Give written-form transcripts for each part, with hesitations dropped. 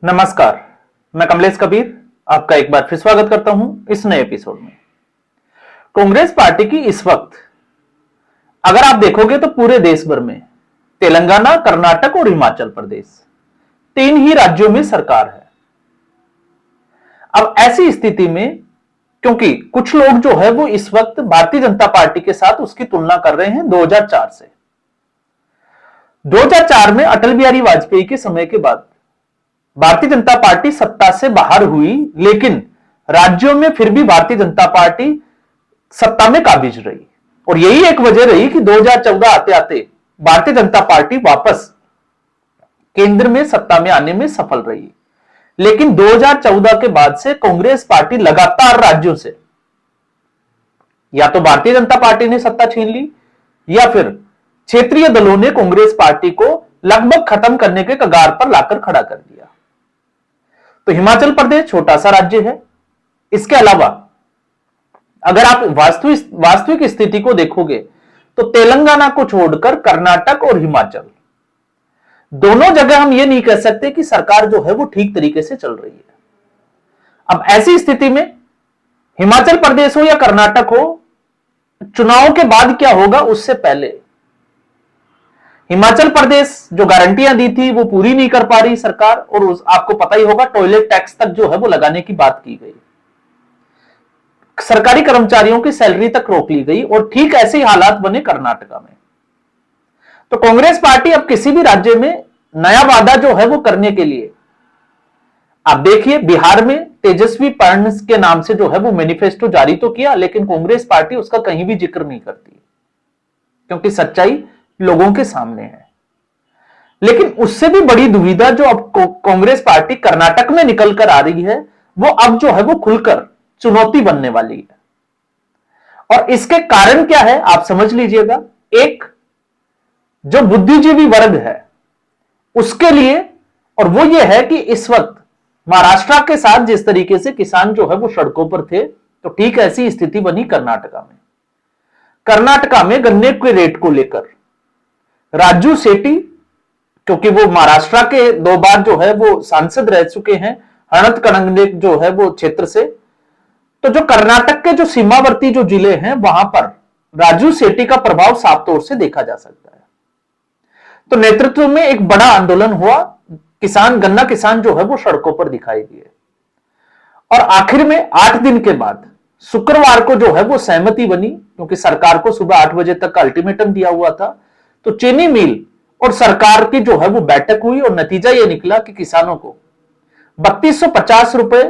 नमस्कार, मैं कमलेश कबीर आपका एक बार फिर स्वागत करता हूं इस नए एपिसोड में। कांग्रेस पार्टी की इस वक्त अगर आप देखोगे तो पूरे देश भर में तेलंगाना, कर्नाटक और हिमाचल प्रदेश तीन ही राज्यों में सरकार है। अब ऐसी स्थिति में क्योंकि कुछ लोग जो है वो इस वक्त भारतीय जनता पार्टी के साथ उसकी तुलना कर रहे हैं 2004 से। 2004 में अटल बिहारी वाजपेयी के समय के बाद भारतीय जनता पार्टी सत्ता से बाहर हुई, लेकिन राज्यों में फिर भी भारतीय जनता पार्टी सत्ता में काबिज रही। और यही एक वजह रही कि 2014 आते आते भारतीय जनता पार्टी वापस केंद्र में सत्ता में आने में सफल रही। लेकिन 2014 के बाद से कांग्रेस पार्टी लगातार राज्यों से या तो भारतीय जनता पार्टी ने सत्ता छीन ली या फिर क्षेत्रीय दलों ने कांग्रेस पार्टी को लगभग खत्म करने के कगार पर लाकर खड़ा कर दिया। तो हिमाचल प्रदेश छोटा सा राज्य है। इसके अलावा अगर आप वास्तविक स्थिति को देखोगे तो तेलंगाना को छोड़कर कर्नाटक और हिमाचल दोनों जगह हम ये नहीं कह सकते कि सरकार जो है वो ठीक तरीके से चल रही है। अब ऐसी स्थिति में हिमाचल प्रदेश हो या कर्नाटक हो, चुनाव के बाद क्या होगा उससे पहले हिमाचल प्रदेश जो गारंटियां दी थी वो पूरी नहीं कर पा रही सरकार, और आपको पता ही होगा टॉयलेट टैक्स तक जो है वो लगाने की बात की गई, सरकारी कर्मचारियों की सैलरी तक रोक ली गई, और ठीक ऐसे ही हालात बने कर्नाटका में। तो कांग्रेस पार्टी अब किसी भी राज्य में नया वादा जो है वो करने के लिए, आप देखिए बिहार में तेजस्वी पर्ण के नाम से जो है वो मैनिफेस्टो जारी तो किया, लेकिन कांग्रेस पार्टी उसका कहीं भी जिक्र नहीं करती क्योंकि सच्चाई लोगों के सामने है। लेकिन उससे भी बड़ी दुविधा जो अब कांग्रेस पार्टी कर्नाटक में निकल कर आ रही है वो अब जो है वो खुलकर चुनौती बनने वाली है। और इसके कारण क्या है आप समझ लीजिएगा। एक जो बुद्धिजीवी वर्ग है उसके लिए, और वो ये है कि इस वक्त महाराष्ट्र के साथ जिस तरीके से किसान जो है वो सड़कों पर थे, तो ठीक ऐसी स्थिति बनी कर्नाटका में। कर्नाटका में गन्ने के रेट को लेकर राजू सेठी, क्योंकि वो महाराष्ट्र के 2 बार जो है वो सांसद रह चुके हैं हणत कणंगले जो है वो क्षेत्र से, तो जो कर्नाटक के जो सीमावर्ती जो जिले हैं वहां पर राजू सेठी का प्रभाव साफ तौर से देखा जा सकता है। तो नेतृत्व में एक बड़ा आंदोलन हुआ, गन्ना किसान जो है वो सड़कों पर दिखाई दिए, और आखिर में 8 दिन के बाद शुक्रवार को जो है वो सहमति बनी, क्योंकि सरकार को सुबह 8 बजे तक का अल्टीमेटम दिया हुआ था। तो चीनी मिल और सरकार की जो है वो बैठक हुई, और नतीजा ये निकला कि किसानों को 3250 रुपए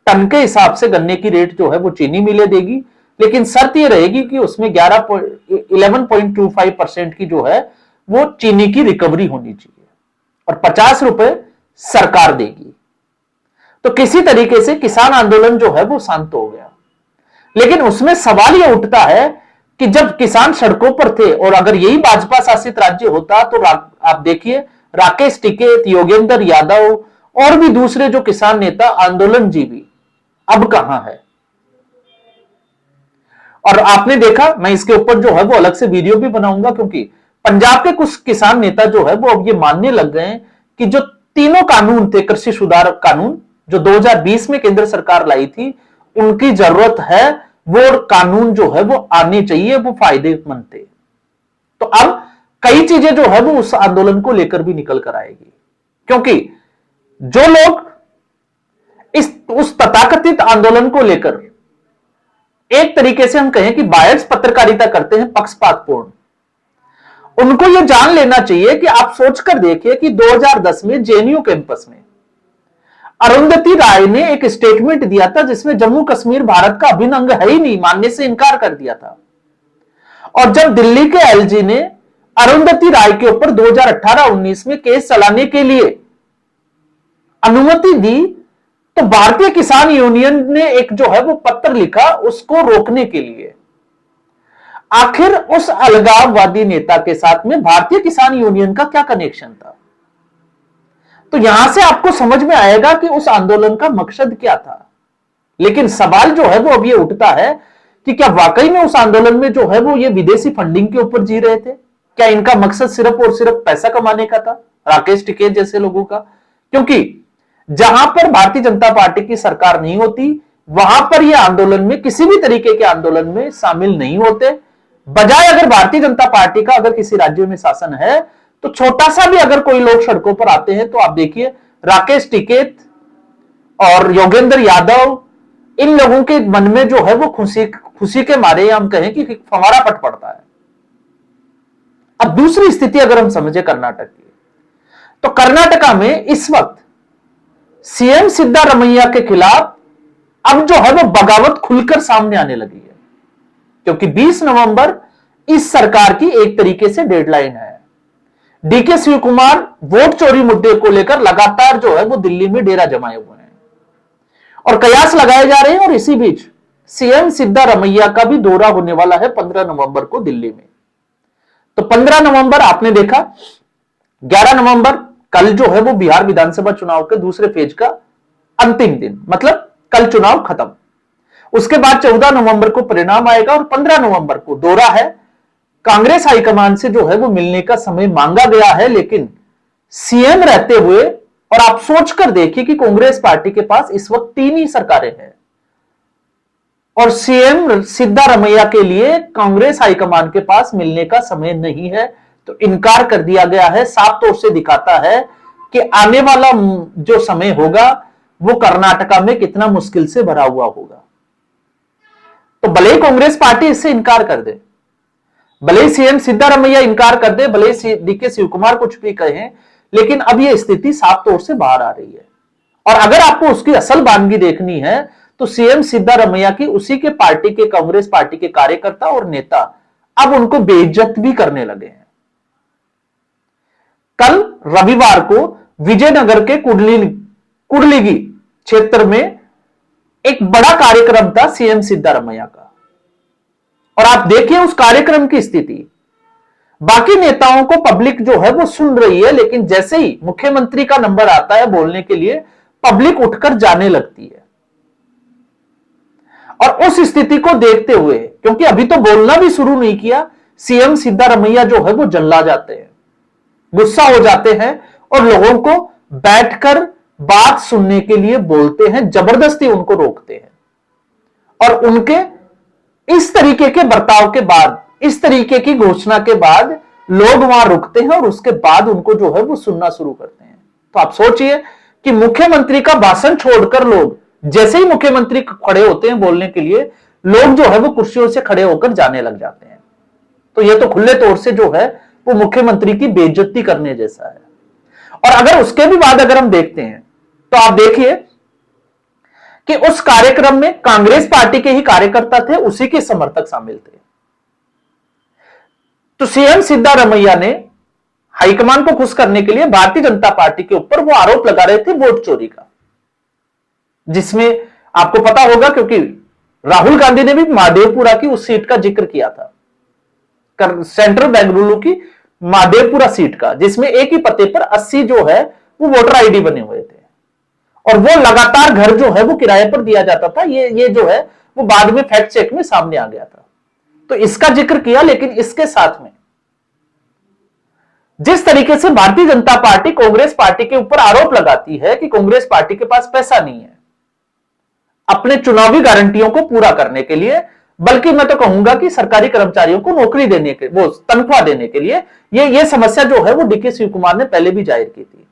टन के हिसाब से गन्ने की रेट जो है वो चीनी मिलें देगी, लेकिन शर्त ये रहेगी कि उसमें 11.25% की जो है वो चीनी की रिकवरी होनी चाहिए, और 50 रुपए सरकार देगी। तो किसी तरीके से किसान आंदोलन जो है वो शांत हो गया। लेकिन उसमें सवाल यह उठता है कि जब किसान सड़कों पर थे, और अगर यही भाजपा शासित राज्य होता तो आप देखिए राकेश टिकैत, योगेंद्र यादव और भी दूसरे जो किसान नेता आंदोलन जीवी अब कहां है। और आपने देखा, मैं इसके ऊपर जो है वो अलग से वीडियो भी बनाऊंगा, क्योंकि पंजाब के कुछ किसान नेता जो है वो अब ये मानने लग गए हैं कि जो तीनों कानून थे, कृषि सुधार कानून जो 2020 में केंद्र सरकार लाई थी, उनकी जरूरत है, वो कानून जो है वो आने चाहिए, वो फायदेमंद थे। तो अब कई चीजें जो है वो उस आंदोलन को लेकर भी निकल कर आएगी, क्योंकि जो लोग उस तथाकथित आंदोलन को लेकर एक तरीके से हम कहें कि बायस पत्रकारिता करते हैं, पक्षपातपूर्ण, उनको यह जान लेना चाहिए कि आप सोचकर देखिए कि 2010 में जेएनयू कैंपस में अरुंधति राय ने एक स्टेटमेंट दिया था जिसमें जम्मू कश्मीर भारत का अभिन्न अंग है ही नहीं मानने से इनकार कर दिया था। और जब दिल्ली के एलजी ने अरुंधति राय के ऊपर 2018-19 में केस चलाने के लिए अनुमति दी, तो भारतीय किसान यूनियन ने एक जो है वो पत्र लिखा उसको रोकने के लिए। आखिर उस अलगाववादी नेता के साथ में भारतीय किसान यूनियन का क्या कनेक्शन था? तो यहां से आपको समझ में आएगा कि उस आंदोलन का मकसद क्या था। लेकिन सवाल जो है वो अब ये उठता है कि क्या वाकई में उस आंदोलन में जो है वो ये विदेशी फंडिंग के ऊपर जी रहे थे? क्या इनका मकसद सिर्फ और सिर्फ पैसा कमाने का था, राकेश टिकैत जैसे लोगों का? क्योंकि जहां पर भारतीय जनता पार्टी की सरकार नहीं होती, वहां पर ये आंदोलन में, किसी भी तरीके के आंदोलन में शामिल नहीं होते। बजाय अगर भारतीय जनता पार्टी का अगर किसी राज्य में शासन है तो छोटा सा भी अगर कोई लोग सड़कों पर आते हैं तो आप देखिए राकेश टिकैत और योगेंद्र यादव, इन लोगों के मन में जो है वो खुशी के मारे हम कहें कि फंवारा पट पड़ता है। अब दूसरी स्थिति अगर हम समझे कर्नाटक की, तो कर्नाटका में इस वक्त सीएम सिद्धारमैया के खिलाफ अब जो है वो बगावत खुलकर सामने आने लगी है, क्योंकि 20 नवंबर इस सरकार की एक तरीके से डेडलाइन है। डीके शिव कुमार वोट चोरी मुद्दे को लेकर लगातार जो है वो दिल्ली में डेरा जमाए हुए हैं और कयास लगाए जा रहे हैं। और इसी बीच सीएम सिद्धारमैया का भी दौरा होने वाला है 15 नवंबर को दिल्ली में। तो 15 नवंबर आपने देखा, 11 नवंबर कल जो है वो बिहार विधानसभा चुनाव के दूसरे फेज का अंतिम दिन, मतलब कल चुनाव खत्म। उसके बाद 14 नवंबर को परिणाम आएगा और 15 नवंबर को दौरा है। कांग्रेस हाईकमान से जो है वो मिलने का समय मांगा गया है, लेकिन सीएम रहते हुए, और आप सोचकर देखिए कि कांग्रेस पार्टी के पास इस वक्त 3 ही सरकारें हैं और सीएम सिद्धारमैया के लिए कांग्रेस हाईकमान के पास मिलने का समय नहीं है, तो इनकार कर दिया गया है। साफ तौर से दिखाता है कि आने वाला जो समय होगा वो कर्नाटका में कितना मुश्किल से भरा हुआ होगा। तो भले ही कांग्रेस पार्टी इससे इनकार कर दे, भले ही सीएम सिद्धारमैया इनकार कर दे, भले ही डीके शिव कुमार कुछ भी कहें, लेकिन अब यह स्थिति साफ तौर से बाहर आ रही है। और अगर आपको उसकी असल वानगी देखनी है तो सीएम सिद्धारमैया की उसी के पार्टी के, कांग्रेस पार्टी के कार्यकर्ता और नेता अब उनको बेइज्जत भी करने लगे हैं। कल रविवार को विजयनगर के कुडलिगी क्षेत्र में एक बड़ा कार्यक्रम था सीएम सिद्धारमैया का, और आप देखिए उस कार्यक्रम की स्थिति। बाकी नेताओं को पब्लिक जो है वो सुन रही है, लेकिन जैसे ही मुख्यमंत्री का नंबर आता है बोलने के लिए, पब्लिक उठकर जाने लगती है। और उस स्थिति को देखते हुए, क्योंकि अभी तो बोलना भी शुरू नहीं किया, सीएम सिद्धारमैया जो है वो जल्ला जाते हैं, गुस्सा हो जाते हैं और लोगों को बैठकर बात सुनने के लिए बोलते हैं, जबरदस्ती उनको रोकते हैं। और उनके इस तरीके के बर्ताव के बाद, इस तरीके की घोषणा के बाद लोग वहां रुकते हैं और उसके बाद उनको जो है वो सुनना शुरू करते हैं। तो आप सोचिए कि मुख्यमंत्री का भाषण छोड़कर लोग, जैसे ही मुख्यमंत्री खड़े होते हैं बोलने के लिए, लोग जो है वो कुर्सियों से खड़े होकर जाने लग जाते हैं। तो ये तो खुले तौर से जो है वो मुख्यमंत्री की बेइज्जती करने जैसा है। और अगर उसके भी बाद अगर हम देखते हैं तो आप देखिए कि उस कार्यक्रम में कांग्रेस पार्टी के ही कार्यकर्ता थे, उसी के समर्थक शामिल थे। तो सीएम सिद्धारमैया ने हाईकमान को खुश करने के लिए भारतीय जनता पार्टी के ऊपर वो आरोप लगा रहे थे वोट चोरी का, जिसमें आपको पता होगा क्योंकि राहुल गांधी ने भी महादेवपुरा की उस सीट का जिक्र किया था, सेंट्रल बेंगलुरु की महादेवपुरा सीट का, जिसमें एक ही पते पर 80 जो है वो वोटर आईडी बने हुए थे और वो लगातार घर जो है वो किराए पर दिया जाता था। ये जो है वो बाद में फैक्ट चेक में सामने आ गया था, तो इसका जिक्र किया। लेकिन इसके साथ में जिस तरीके से भारतीय जनता पार्टी कांग्रेस पार्टी के ऊपर आरोप लगाती है कि कांग्रेस पार्टी के पास पैसा नहीं है अपने चुनावी गारंटियों को पूरा करने के लिए, बल्कि मैं तो कहूंगा कि सरकारी कर्मचारियों को नौकरी देने के, वो तनख्वाह देने के लिए, ये समस्या जो है वो डीके शिव कुमार ने पहले भी जाहिर की थी।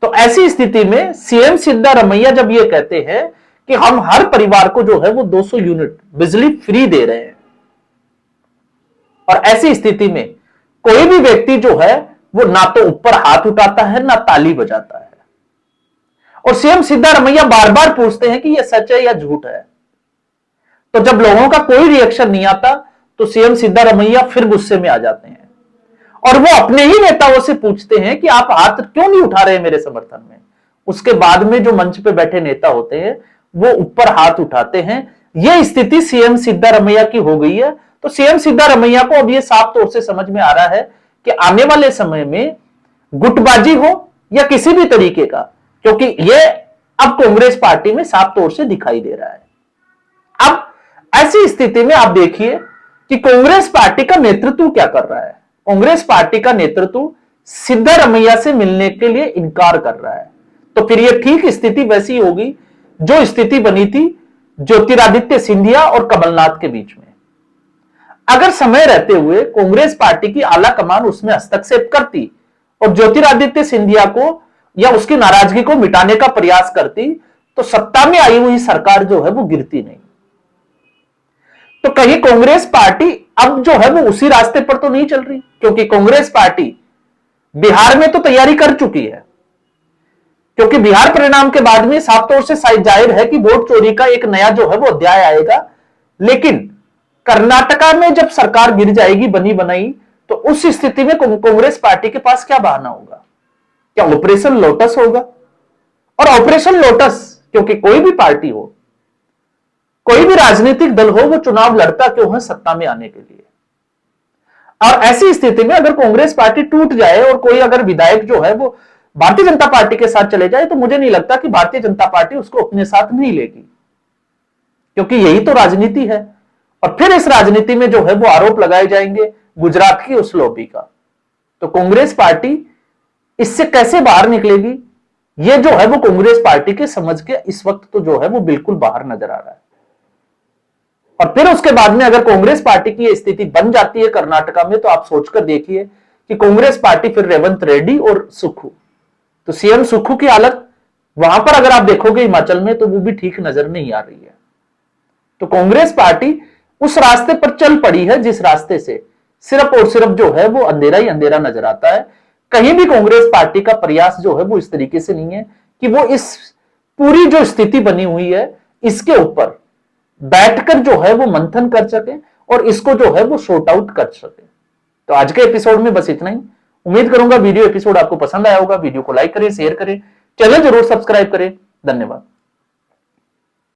तो ऐसी स्थिति में सीएम सिद्धारमैया जब ये कहते हैं कि हम हर परिवार को जो है वो 200 यूनिट बिजली फ्री दे रहे हैं, और ऐसी स्थिति में कोई भी व्यक्ति जो है वो ना तो ऊपर हाथ उठाता है ना ताली बजाता है। और सीएम सिद्धारमैया बार बार पूछते हैं कि यह सच है या झूठ है। तो जब लोगों का कोई रिएक्शन नहीं आता तो सीएम सिद्धारमैया फिर गुस्से में आ जाते हैं और वो अपने ही नेताओं से पूछते हैं कि आप हाथ क्यों नहीं उठा रहे मेरे समर्थन में। उसके बाद में जो मंच पे बैठे नेता होते हैं वो ऊपर हाथ उठाते हैं। यह स्थिति सीएम सिद्धारमैया की हो गई है। तो सीएम सिद्धारमैया को अब यह साफ तौर से समझ में आ रहा है कि आने वाले समय में गुटबाजी हो या किसी भी तरीके का, क्योंकि यह अब कांग्रेस पार्टी में साफ तौर से दिखाई दे रहा है। अब ऐसी स्थिति में आप देखिए कि कांग्रेस पार्टी का नेतृत्व क्या कर रहा है। कांग्रेस पार्टी का नेतृत्व सिद्धारमैया से मिलने के लिए इनकार कर रहा है। तो फिर यह ठीक स्थिति वैसी होगी जो स्थिति बनी थी ज्योतिरादित्य सिंधिया और कमलनाथ के बीच में। अगर समय रहते हुए कांग्रेस पार्टी की आला कमान उसमें हस्तक्षेप करती और ज्योतिरादित्य सिंधिया को या उसकी नाराजगी को मिटाने का प्रयास करती, तो सत्ता में आई हुई सरकार जो है वो गिरती नहीं। तो कहीं कांग्रेस पार्टी अब जो है वो उसी रास्ते पर तो नहीं चल रही, क्योंकि कांग्रेस पार्टी बिहार में तो तैयारी कर चुकी है, क्योंकि बिहार परिणाम के बाद में साफ तौर से शायद जाहिर है कि वोट चोरी का एक नया जो है वो अध्याय आएगा। लेकिन कर्नाटका में जब सरकार गिर जाएगी बनी बनाई, तो उस स्थिति में कांग्रेस पार्टी के पास क्या बहाना होगा? क्या ऑपरेशन लोटस होगा? और ऑपरेशन लोटस, क्योंकि कोई भी पार्टी हो, कोई भी राजनीतिक दल हो, वो चुनाव लड़ता क्यों है? सत्ता में आने के लिए। और ऐसी स्थिति में अगर कांग्रेस पार्टी टूट जाए और कोई अगर विधायक जो है वो भारतीय जनता पार्टी के साथ चले जाए, तो मुझे नहीं लगता कि भारतीय जनता पार्टी उसको अपने साथ नहीं लेगी, क्योंकि यही तो राजनीति है। और फिर इस राजनीति में जो है वो आरोप लगाए जाएंगे गुजरात की उस लॉबी का। तो कांग्रेस पार्टी इससे कैसे बाहर निकलेगी, ये जो है वो कांग्रेस पार्टी के समझ के इस वक्त तो जो है वो बिल्कुल बाहर नजर आ रहा है। और फिर उसके बाद में अगर कांग्रेस पार्टी की यह स्थिति बन जाती है कर्नाटका में, तो आप सोचकर देखिए कि कांग्रेस पार्टी फिर रेवंत रेड्डी और सुक्खू, तो सीएम सुक्खू की हालत वहां पर अगर आप देखोगे हिमाचल में, तो वो भी ठीक नजर नहीं आ रही है। तो कांग्रेस पार्टी उस रास्ते पर चल पड़ी है जिस रास्ते से सिर्फ और सिर्फ जो है वो अंधेरा ही अंधेरा नजर आता है। कहीं भी कांग्रेस पार्टी का प्रयास जो है वो इस तरीके से नहीं है कि वो इस पूरी जो स्थिति बनी हुई है इसके ऊपर बैठकर जो है वो मंथन कर सके और इसको जो है वो सॉर्ट आउट कर सके। तो आज के एपिसोड में बस इतना ही। उम्मीद करूंगा वीडियो एपिसोड आपको पसंद आया होगा। वीडियो को लाइक करें, शेयर करें, चैनल जरूर सब्सक्राइब करें। धन्यवाद।